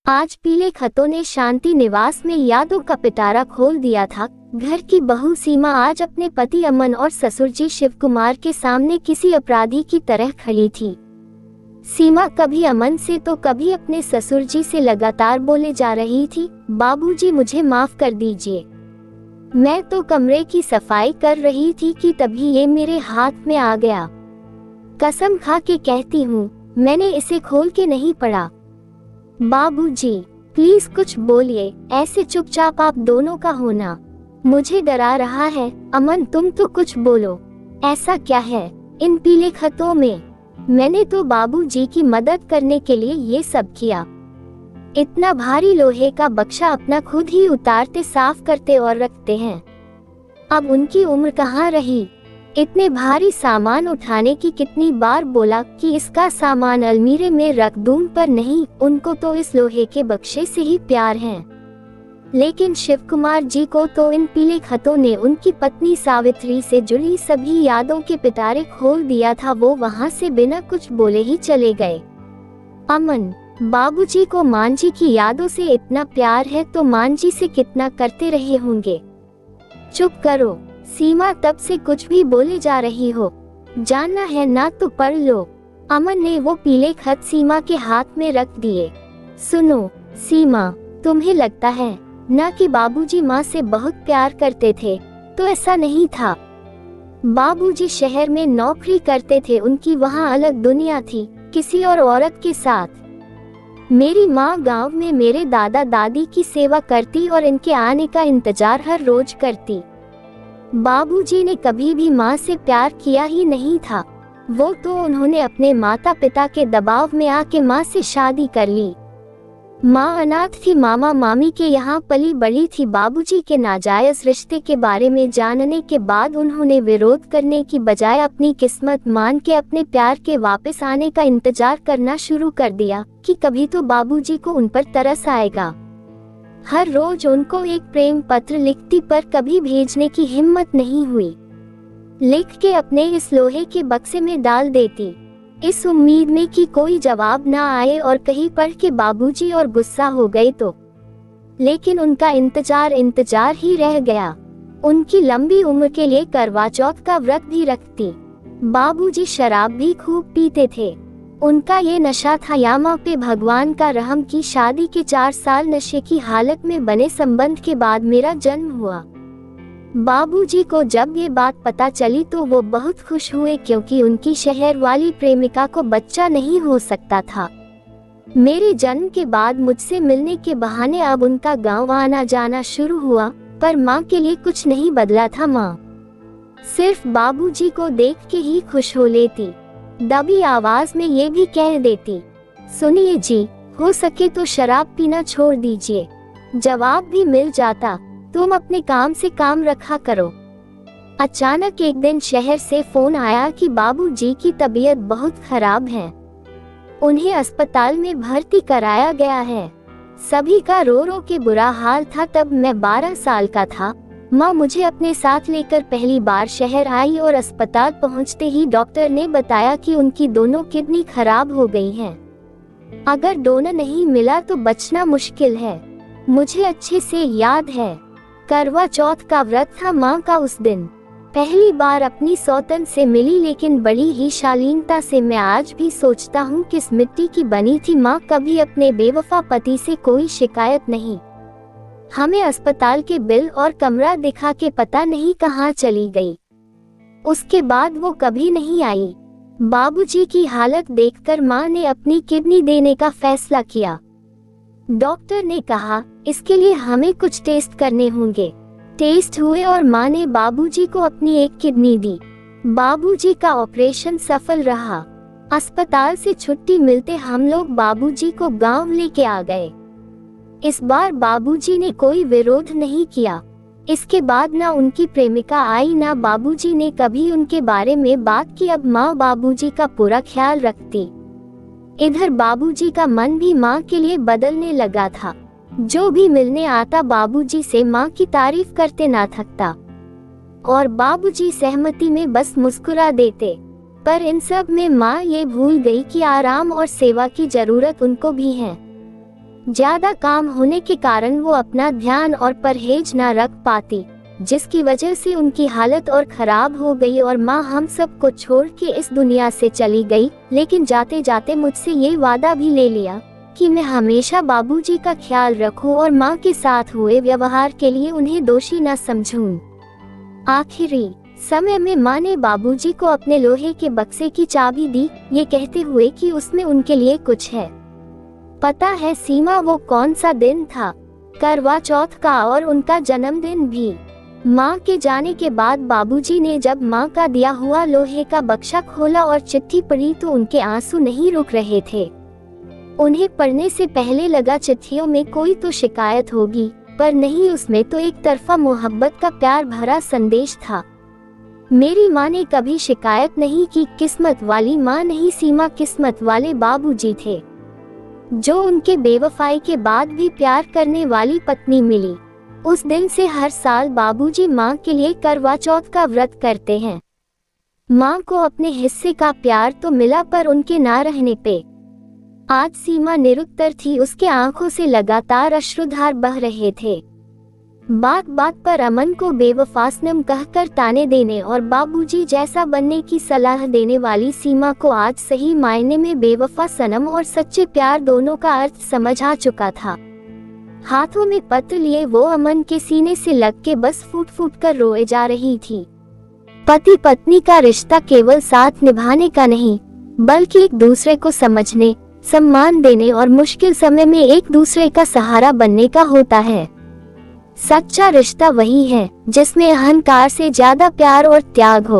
आज पीले खतों ने शांति निवास में यादों का पिटारा खोल दिया था। घर की बहू सीमा आज अपने पति अमन और ससुर जी शिव कुमार के सामने किसी अपराधी की तरह खड़ी थी। सीमा कभी अमन से तो कभी अपने ससुर जी से लगातार बोले जा रही थी, बाबूजी मुझे माफ कर दीजिए। मैं तो कमरे की सफाई कर रही थी कि तभी ये मेरे हाथ में आ गया। कसम खा के कहती हूँ, मैंने इसे खोल के नहीं पढ़ा। बाबूजी प्लीज कुछ बोलिए, ऐसे चुपचाप आप दोनों का होना मुझे डरा रहा है। अमन तुम तो कुछ बोलो, ऐसा क्या है इन पीले खतों में? मैंने तो बाबूजी की मदद करने के लिए ये सब किया। इतना भारी लोहे का बक्सा अपना खुद ही उतारते, साफ करते और रखते हैं। अब उनकी उम्र कहाँ रही? इतने भारी सामान उठाने की कितनी बार बोला कि इसका सामान अलमीरे में रख दूं, पर नहीं, उनको तो इस लोहे के बक्से से ही प्यार है। लेकिन शिव कुमार जी को तो इन पीले खतों ने उनकी पत्नी सावित्री से जुड़ी सभी यादों के पिटारे खोल दिया था। वो वहां से बिना कुछ बोले ही चले गए। अमन, बाबूजी को मांझी की यादों से इतना प्यार है तो मांझी से कितना करते रहे होंगे। चुप करो सीमा, तब से कुछ भी बोले जा रही हो। जानना है ना तो पढ़ लो। अमन ने वो पीले खत सीमा के हाथ में रख दिए। सुनो सीमा, तुम्हें लगता है ना कि बाबूजी माँ से बहुत प्यार करते थे, तो ऐसा नहीं था। बाबूजी शहर में नौकरी करते थे, उनकी वहाँ अलग दुनिया थी, किसी और औरत के साथ। मेरी माँ गांव में मेरे दादा दादी की सेवा करती और इनके आने का इंतजार हर रोज करती। बाबूजी ने कभी भी माँ से प्यार किया ही नहीं था। वो तो उन्होंने अपने माता पिता के दबाव में आके माँ से शादी कर ली। माँ अनाथ थी, मामा मामी के यहाँ पली बड़ी थी। बाबूजी के नाजायज रिश्ते के बारे में जानने के बाद उन्होंने विरोध करने की बजाय अपनी किस्मत मान के अपने प्यार के वापस आने का इंतजार करना शुरू कर दिया कि कभी तो बाबूजी को उन पर तरस आएगा। हर रोज उनको एक प्रेम पत्र लिखती, पर कभी भेजने की हिम्मत नहीं हुई। लिख के अपने इस लोहे के बक्से में डाल देती, इस उम्मीद में कि कोई जवाब ना आए और कहीं पढ़ के बाबूजी और गुस्सा हो गए तो। लेकिन उनका इंतजार ही रह गया। उनकी लंबी उम्र के लिए करवा चौथ का व्रत भी रखती। बाबूजी शराब भी खूब पीते थे। उनका ये नशा था या माँ पे भगवान का रहम की शादी के 4 साल नशे की हालत में बने संबंध के बाद मेरा जन्म हुआ। बाबूजी को जब ये बात पता चली तो वो बहुत खुश हुए, क्योंकि उनकी शहर वाली प्रेमिका को बच्चा नहीं हो सकता था। मेरे जन्म के बाद मुझसे मिलने के बहाने अब उनका गांव आना जाना शुरू हुआ, पर माँ के लिए कुछ नहीं बदला था। माँ सिर्फ बाबूजी को देख के ही खुश हो लेती। दबी आवाज में ये भी कह देती, सुनिए जी, हो सके तो शराब पीना छोड़ दीजिए। जवाब भी मिल जाता, तुम अपने काम से काम रखा करो। अचानक एक दिन शहर से फोन आया कि बाबूजी की तबीयत बहुत खराब है, उन्हें अस्पताल में भर्ती कराया गया है। सभी का रो रो के बुरा हाल था। तब मैं 12 साल का था। माँ मुझे अपने साथ लेकर पहली बार शहर आई और अस्पताल पहुँचते ही डॉक्टर ने बताया कि उनकी दोनों किडनी खराब हो गई हैं। अगर डोनर नहीं मिला तो बचना मुश्किल है। मुझे अच्छे से याद है, करवा चौथ का व्रत था माँ का उस दिन। पहली बार अपनी सौतन से मिली, लेकिन बड़ी ही शालीनता से। मैं आज भी सोचता हूँ किस मिट्टी की बनी थी माँ। कभी अपने बेवफा पति से कोई शिकायत नहीं। हमें अस्पताल के बिल और कमरा दिखा के पता नहीं कहाँ चली गई। उसके बाद वो कभी नहीं आई। बाबूजी की हालत देखकर माँ ने अपनी किडनी देने का फैसला किया। डॉक्टर ने कहा इसके लिए हमें कुछ टेस्ट करने होंगे। टेस्ट हुए और माँ ने बाबूजी को अपनी एक किडनी दी। बाबूजी का ऑपरेशन सफल रहा। अस्पताल से छुट्टी मिलते हम लोग बाबूजी को गांव लेके आ गए। इस बार बाबूजी ने कोई विरोध नहीं किया। इसके बाद ना उनकी प्रेमिका आई, ना बाबूजी ने कभी उनके बारे में बात की। अब माँ बाबूजी का पूरा ख्याल रखती। इधर बाबूजी का मन भी माँ के लिए बदलने लगा था। जो भी मिलने आता बाबूजी से माँ की तारीफ करते ना थकता, और बाबूजी सहमति में बस मुस्कुरा देते। पर इन सब में माँ ये भूल गई कि आराम और सेवा की जरूरत उनको भी है। ज्यादा काम होने के कारण वो अपना ध्यान और परहेज न रख पाती, जिसकी वजह से उनकी हालत और खराब हो गई और माँ हम सबको छोड़ के इस दुनिया से चली गई। लेकिन जाते जाते मुझसे ये वादा भी ले लिया कि मैं हमेशा बाबूजी का ख्याल रखूं और माँ के साथ हुए व्यवहार के लिए उन्हें दोषी न समझूं। आखिरी समय में माँ ने बाबूजी को अपने लोहे के बक्से की चाबी दी, ये कहते हुए कि उसमें उनके लिए कुछ है। पता है सीमा वो कौन सा दिन था? करवा चौथ का, और उनका जन्मदिन भी। माँ के जाने के बाद बाबूजी ने जब माँ का दिया हुआ लोहे का बक्सा खोला और चिट्ठी पढ़ी तो उनके आंसू नहीं रुक रहे थे। उन्हें पढ़ने से पहले लगा चिट्ठियों में कोई तो शिकायत होगी, पर नहीं, उसमें तो एक तरफा मोहब्बत का प्यार भरा संदेश था। मेरी माँ ने कभी शिकायत नहीं की। किस्मत वाली माँ नहीं, सीमा किस्मत वाले बाबूजी थे, जो उनके बेवफाई के बाद भी प्यार करने वाली पत्नी मिली। उस दिन से हर साल बाबूजी माँ के लिए करवा चौथ का व्रत करते हैं। माँ को अपने हिस्से का प्यार तो मिला, पर उनके ना रहने पे आज सीमा निरुत्तर थी। उसके आंखों से लगातार अश्रुधार बह रहे थे। बात बात पर अमन को बेवफा सनम कहकर ताने देने और बाबूजी जैसा बनने की सलाह देने वाली सीमा को आज सही मायने में बेवफा सनम और सच्चे प्यार दोनों का अर्थ समझ आ चुका था। हाथों में पत्र लिए वो अमन के सीने से लग के बस फूट फूट कर रोए जा रही थी। पति पत्नी का रिश्ता केवल साथ निभाने का नहीं, बल्कि एक दूसरे को समझने, सम्मान देने और मुश्किल समय में एक दूसरे का सहारा बनने का होता है। सच्चा रिश्ता वही है जिसमें अहंकार से ज्यादा प्यार और त्याग हो।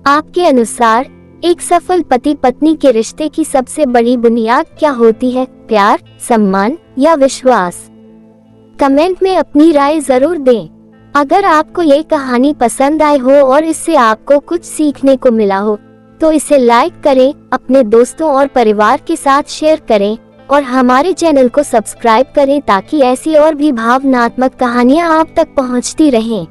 आपके अनुसार एक सफल पति पत्नी के रिश्ते की सबसे बड़ी बुनियाद क्या होती है? प्यार, सम्मान या विश्वास? कमेंट में अपनी राय जरूर दें। अगर आपको ये कहानी पसंद आई हो और इससे आपको कुछ सीखने को मिला हो तो इसे लाइक करें, अपने दोस्तों और परिवार के साथ शेयर करें और हमारे चैनल को सब्सक्राइब करें ताकि ऐसी और भी भावनात्मक कहानियां आप तक पहुंचती रहें।